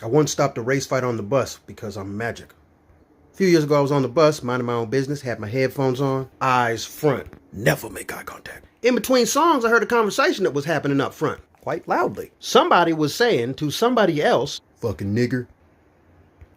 I once stopped a race fight on the bus because I'm magic. A few years ago, I was on the bus, minding my own business, had my headphones on, eyes front, never make eye contact. In between songs, I heard a conversation that was happening up front, quite loudly. Somebody was saying to somebody else, fucking nigger,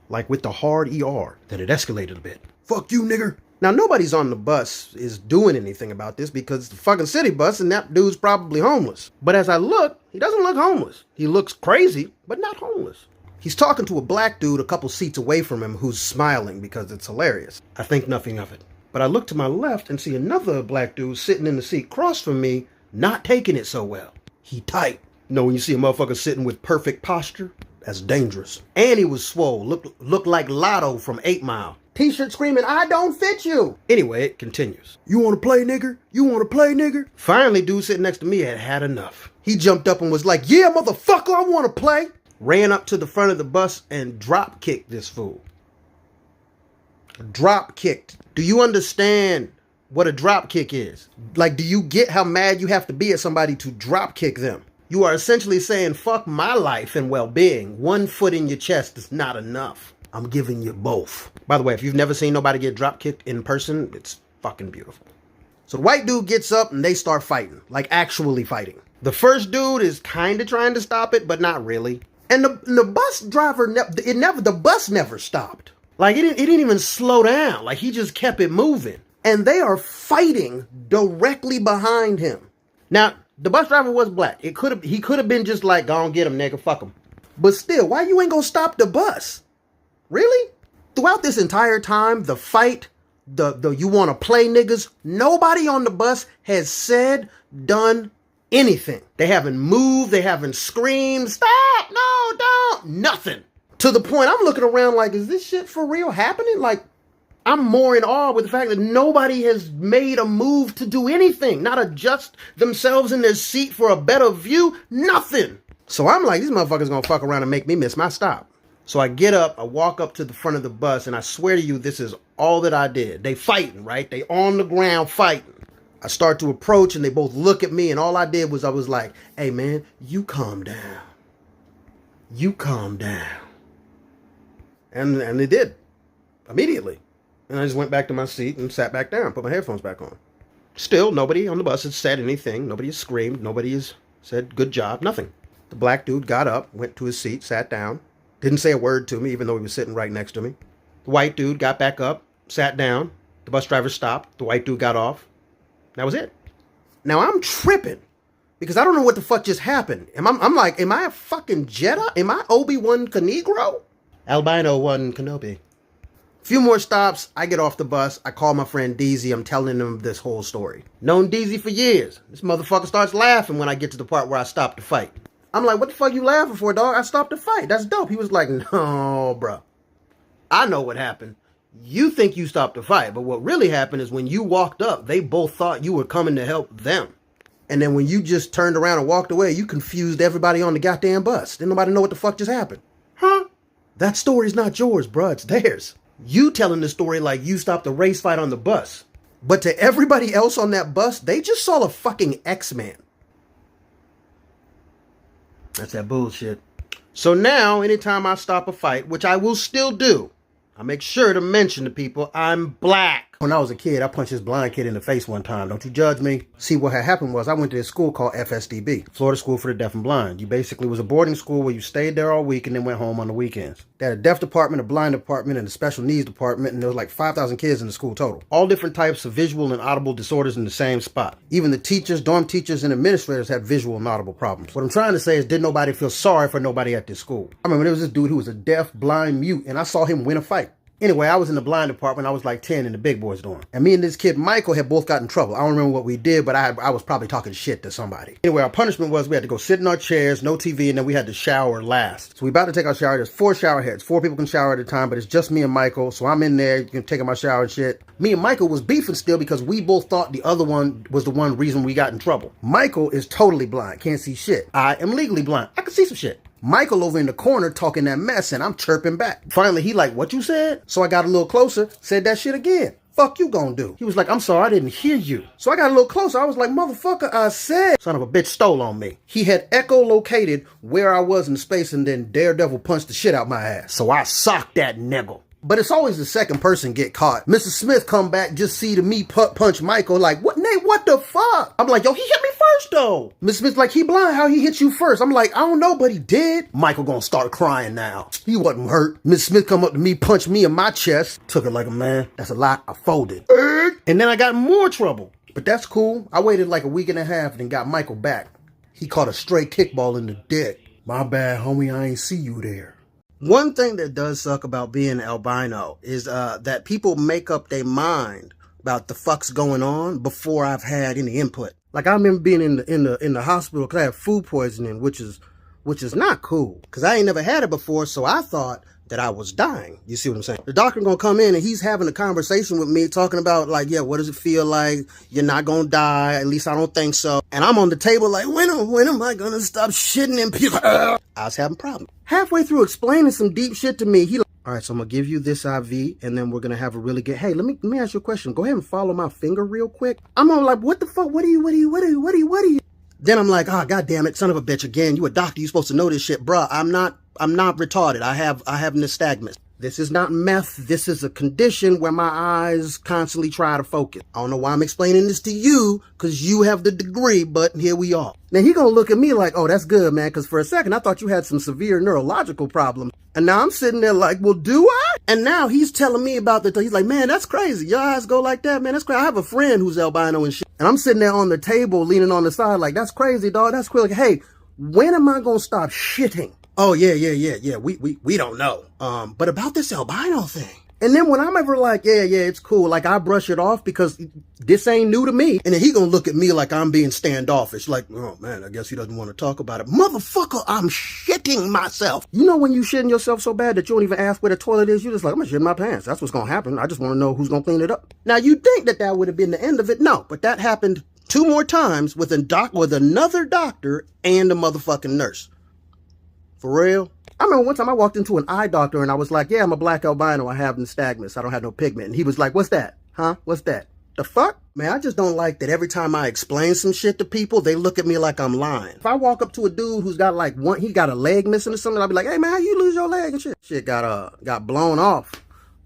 like with the hard ER, that it escalated a bit. Fuck you, nigger. Now, nobody's on the bus is doing anything about this because it's the fucking city bus and that dude's probably homeless. But as I look, he doesn't look homeless. He looks crazy, but not homeless. He's talking to a black dude a couple seats away from him who's smiling because it's hilarious. I think nothing of it. But I look to my left and see another black dude sitting in the seat across from me, not taking it so well. He tight. You know when you see a motherfucker sitting with perfect posture? That's dangerous. And he was swole. Looked like Lotto from 8 Mile. T-shirt screaming, I don't fit you. Anyway, it continues. You want to play, nigger? You want to play, nigger? Finally, dude sitting next to me had had enough. He jumped up and was like, yeah, motherfucker, I want to play. Ran up to the front of the bus and drop kicked this fool. Drop kicked. Do you understand what a drop kick is? Like, do you get how mad you have to be at somebody to drop kick them? You are essentially saying, fuck my life and well-being. 1 foot in your chest is not enough. I'm giving you both. By the way, if you've never seen nobody get drop kicked in person, it's fucking beautiful. So the white dude gets up and they start fighting, like actually fighting. The first dude is kind of trying to stop it, but not really. And the bus driver, the bus never stopped. Like it didn't even slow down. Like he just kept it moving. And they are fighting directly behind him. Now, the bus driver was black. He could have been just like, go on, get him, nigga, fuck him. But still, why you ain't gonna stop the bus? Really? Throughout this entire time, the fight, the you want to play niggas, nobody on the bus has said, done anything. They haven't moved. They haven't screamed, stop, no, don't, nothing. To the point I'm looking around like, is this shit for real happening? Like, I'm more in awe with the fact that nobody has made a move to do anything, not adjust themselves in their seat for a better view, nothing. So I'm like, these motherfuckers gonna fuck around and make me miss my stop. So I get up, I walk up to the front of the bus, and I swear to you, this is all that I did. They fighting, right? They on the ground fighting. I start to approach, and they both look at me, and all I did was I was like, hey, man, you calm down. You calm down. And they did, immediately. And I just went back to my seat and sat back down, put my headphones back on. Still, nobody on the bus has said anything. Nobody has screamed. Nobody has said, good job, nothing. The black dude got up, went to his seat, sat down. Didn't say a word to me, even though he was sitting right next to me. The white dude got back up, sat down. The bus driver stopped. The white dude got off. That was it. Now I'm tripping because I don't know what the fuck just happened. I'm like, am I a fucking Jedi? Am I Obi-Wan Kenegro? Albino One Kenobi. A few more stops. I get off the bus. I call my friend Deezy. I'm telling him this whole story. Known Deezy for years. This motherfucker starts laughing when I get to the part where I stop the fight. I'm like, what the fuck you laughing for, dog? I stopped the fight. That's dope. He was like, no, bro. I know what happened. You think you stopped the fight, but what really happened is when you walked up, they both thought you were coming to help them. And then when you just turned around and walked away, you confused everybody on the goddamn bus. Didn't nobody know what the fuck just happened. Huh? That story's not yours, bro. It's theirs. You telling the story like you stopped a race fight on the bus. But to everybody else on that bus, they just saw a fucking X-Man. That's that bullshit. So now, anytime I stop a fight, which I will still do, I make sure to mention to people I'm black. When I was a kid, I punched this blind kid in the face one time. Don't you judge me. See, what had happened was I went to this school called FSDB, Florida School for the Deaf and Blind. You basically was a boarding school where you stayed there all week and then went home on the weekends. They had a deaf department, a blind department, and a special needs department, and there was like 5,000 kids in the school total. All different types of visual and audible disorders in the same spot. Even the teachers, dorm teachers, and administrators had visual and audible problems. What I'm trying to say is, did nobody feel sorry for nobody at this school? I remember there was this dude who was a deaf, blind, mute, and I saw him win a fight. Anyway, I was in the blind department. I was like 10 in the big boys dorm. And me and this kid, Michael, had both got in trouble. I don't remember what we did, but I was probably talking shit to somebody. Anyway, our punishment was we had to go sit in our chairs, no TV, and then we had to shower last. So we about to take our shower. There's 4 shower heads. 4 people can shower at a time, but it's just me and Michael. So I'm in there, taking my shower and shit. Me and Michael was beefing still because we both thought the other one was the one reason we got in trouble. Michael is totally blind, can't see shit. I am legally blind. I can see some shit. Michael over in the corner talking that mess, and I'm chirping back. Finally, he like, what you said? So I got a little closer, said that shit again. fuck you gonna do? He was like, I'm sorry, I didn't hear you. So I got a little closer. I was like, motherfucker, I said. Son of a bitch stole on me. He had echolocated where I was in space and then Daredevil punched the shit out my ass. So I socked that nigga. But it's always the second person get caught. Mrs. Smith come back, just see to me punch Michael like, what, Nate, what the fuck? I'm like, yo, he hit me first though. Mrs. Smith's like, he blind, how he hit you first? I'm like, I don't know, but he did. Michael gonna start crying now. He wasn't hurt. Mrs. Smith come up to me, punch me in my chest. Took it like a man. That's a lot. I folded. And then I got in more trouble. But that's cool. I waited like a week and a half and then got Michael back. He caught a straight kickball in the dick. My bad, homie, I ain't see you there. One thing that does suck about being albino is that people make up their mind about the fuck's going on before I've had any input. Like I remember being in the hospital because I had food poisoning, which is not cool because I ain't never had it before, so I thought that I was dying. You see what I'm saying? The doctor gonna come in and he's having a conversation with me talking about like, yeah, what does it feel like? You're not gonna die. At least I don't think so. And I'm on the table like, when am I gonna stop shitting and puking? I was having problems. Halfway through explaining some deep shit to me, he like, all right, so I'm gonna give you this IV and then we're gonna have a really good, hey, let me ask you a question. Go ahead and follow my finger real quick. I'm on like, what the fuck? What are you? Then I'm like, oh, God damn it, son of a bitch again. You a doctor, you supposed to know this shit. Bruh, I'm not retarded. I have nystagmus. This is not meth. This is a condition where my eyes constantly try to focus. I don't know why I'm explaining this to you, because you have the degree, but here we are. Now he gonna look at me like, oh, that's good, man, because for a second I thought you had some severe neurological problems. And now I'm sitting there like, well, do I? And now he's telling me about he's like, man, that's crazy. Your eyes go like that, man, that's crazy. I have a friend who's albino and shit. And I'm sitting there on the table, leaning on the side like, that's crazy, dog, that's crazy. Like, hey, when am I gonna stop shitting? Oh, yeah, we don't know. But about this albino thing. And then when I'm ever like, yeah, it's cool, like I brush it off because this ain't new to me. And then he gonna look at me like I'm being standoffish. Like, oh man, I guess he doesn't want to talk about it. Motherfucker, I'm shitting myself. You know when you shitting yourself so bad that you don't even ask where the toilet is? You're just like, I'm gonna shit in my pants. That's what's gonna happen. I just want to know who's gonna clean it up. Now you'd think that would have been the end of it. No, but that happened 2 more times with another doctor and a motherfucking nurse. For real? I remember one time I walked into an eye doctor and I was like, yeah, I'm a black albino. I have nystagmus. I don't have no pigment. And he was like, what's that? Huh? What's that? The fuck? Man, I just don't like that every time I explain some shit to people, they look at me like I'm lying. If I walk up to a dude who's got like he got a leg missing or something, I'll be like, hey man, how you lose your leg and shit? Shit got blown off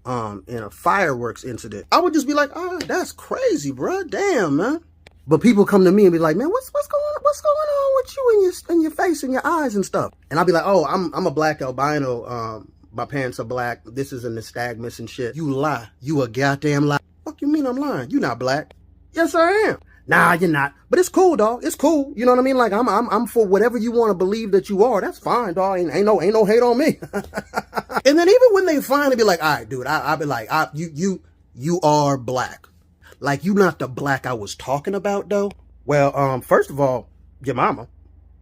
in a fireworks incident. I would just be like, oh, that's crazy, bro. Damn, man. But people come to me and be like, man, what's going on with you and your face and your eyes and stuff? And I'll be like, oh, I'm a black albino. My parents are black. This is a nystagmus and shit. You lie. You a goddamn lie. Fuck you mean I'm lying? You not black. Yes, I am. Nah, you're not. But it's cool, dog. It's cool. You know what I mean? Like I'm for whatever you want to believe that you are. That's fine, dog. Ain't no hate on me. And then even when they finally be like, all right, dude, I'll be like, you are black. Like, you not the black I was talking about, though? Well, first of all, your mama.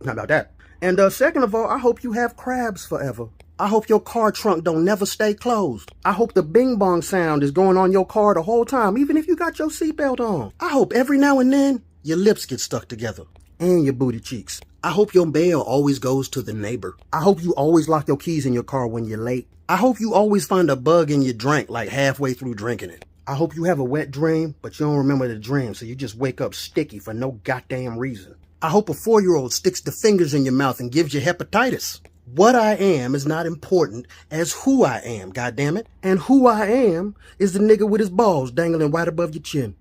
How about that? And second of all, I hope you have crabs forever. I hope your car trunk don't never stay closed. I hope the bing bong sound is going on your car the whole time, even if you got your seatbelt on. I hope every now and then your lips get stuck together and your booty cheeks. I hope your mail always goes to the neighbor. I hope you always lock your keys in your car when you're late. I hope you always find a bug in your drink like halfway through drinking it. I hope you have a wet dream, but you don't remember the dream, so you just wake up sticky for no goddamn reason. I hope a 4-year-old sticks the fingers in your mouth and gives you hepatitis. What I am is not important as who I am, goddammit. And who I am is the nigga with his balls dangling right above your chin.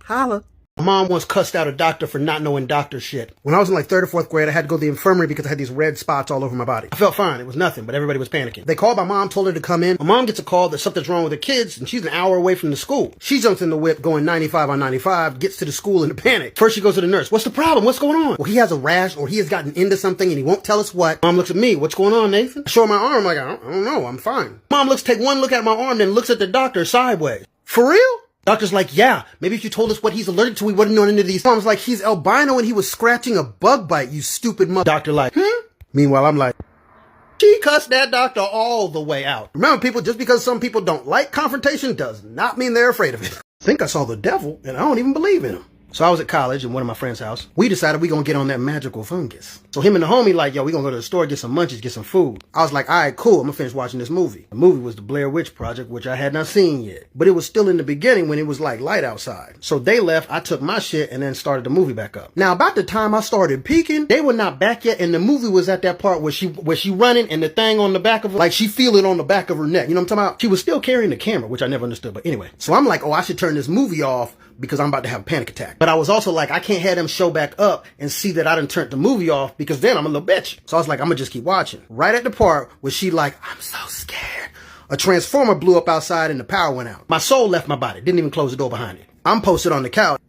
Holla. My mom once cussed out a doctor for not knowing doctor shit. When I was in like 3rd or 4th grade, I had to go to the infirmary because I had these red spots all over my body. I felt fine. It was nothing, but everybody was panicking. They called my mom, told her to come in. My mom gets a call that something's wrong with her kids, and she's an hour away from the school. She jumps in the whip going 95 on 95, gets to the school in a panic. First she goes to the nurse. What's the problem? What's going on? Well, he has a rash or he has gotten into something and he won't tell us what. Mom looks at me. What's going on, Nathan? I show her my arm like, I don't know. I'm fine. Mom take one look at my arm, then looks at the doctor sideways. For real? Doctor's like, yeah, maybe if you told us what he's allergic to, we wouldn't know any of these. Mom's like, he's albino and he was scratching a bug bite, you stupid mother. Doctor like, Meanwhile, I'm like, she cussed that doctor all the way out. Remember, people, just because some people don't like confrontation does not mean they're afraid of it. I think I saw the devil and I don't even believe in him. So I was at college in one of my friend's house. We decided we gonna get on that magical fungus. So him and the homie like, yo, we gonna go to the store, get some munchies, get some food. I was like, all right, cool, I'm gonna finish watching this movie. The movie was the Blair Witch Project, which I had not seen yet. But it was still in the beginning when it was like light outside. So they left, I took my shit and then started the movie back up. Now about the time I started peeking, they were not back yet, and the movie was at that part where she running and the thing on the back of her, like she feel it on the back of her neck. You know what I'm talking about? She was still carrying the camera, which I never understood. But anyway, so I'm like, oh, I should turn this movie off because I'm about to have a panic attack. But I was also like, I can't have them show back up and see that I done turned the movie off because then I'm a little bitch. So I was like, I'm gonna just keep watching. Right at the part where she like, I'm so scared. A transformer blew up outside and the power went out. My soul left my body, didn't even close the door behind it. I'm posted on the couch,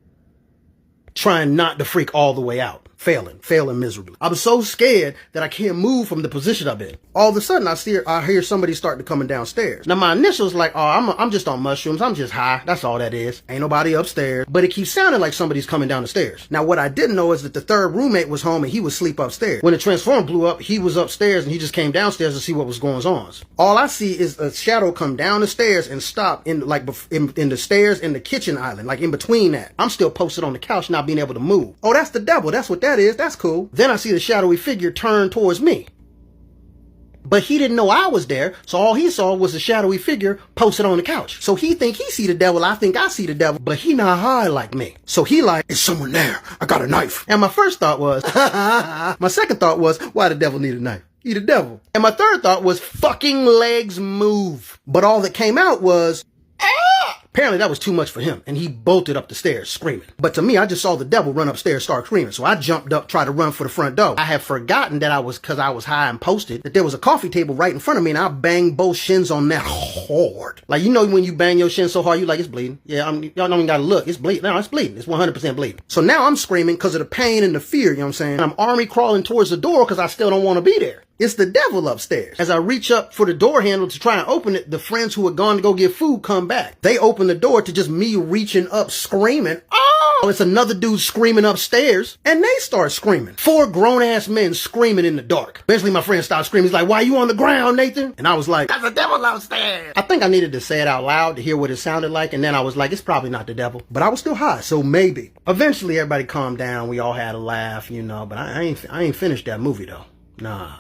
trying not to freak all the way out. Failing miserably. I was so scared that I can't move from the position I'm in. All of a sudden, I hear somebody starting to coming downstairs. Now, my initials like, oh, I'm just on mushrooms. I'm just high. That's all that is. Ain't nobody upstairs. But it keeps sounding like somebody's coming down the stairs. Now, what I didn't know is that the third roommate was home and he was asleep upstairs. When the transformer blew up, he was upstairs and he just came downstairs to see what was going on. All I see is a shadow come down the stairs and stop in the stairs in the kitchen island, like in between that. I'm still posted on the couch, not being able to move. Oh, that's the devil. That's what that is. That's cool. Then I see the shadowy figure turn towards me. But he didn't know I was there, so all he saw was a shadowy figure posted on the couch. So he think he see the devil, I think I see the devil, but he not high like me. So he like, is someone there? I got a knife. And my first thought was, my second thought was, why the devil need a knife? He the devil. And my third thought was, fucking legs move. But all that came out was, apparently that was too much for him, and he bolted up the stairs screaming. But to me, I just saw the devil run upstairs, start screaming. So I jumped up, tried to run for the front door. I had forgotten that because I was high and posted, that there was a coffee table right in front of me, and I banged both shins on that hard. Like, you know when you bang your shin so hard, you like, it's bleeding. Yeah, y'all don't even gotta look. It's bleeding. No, it's bleeding. It's 100% bleeding. So now I'm screaming because of the pain and the fear, you know what I'm saying? I'm army crawling towards the door because I still don't want to be there. It's the devil upstairs. As I reach up for the door handle to try and open it, the friends who had gone to go get food come back. They open the door to just me reaching up screaming, oh, it's another dude screaming upstairs. And they start screaming. 4 grown-ass men screaming in the dark. Eventually my friend started screaming. He's like, why you on the ground, Nathan? And I was like, that's the devil upstairs. I think I needed to say it out loud to hear what it sounded like. And then I was like, it's probably not the devil. But I was still high, so maybe. Eventually everybody calmed down. We all had a laugh, you know. But I ain't finished that movie though. Nah.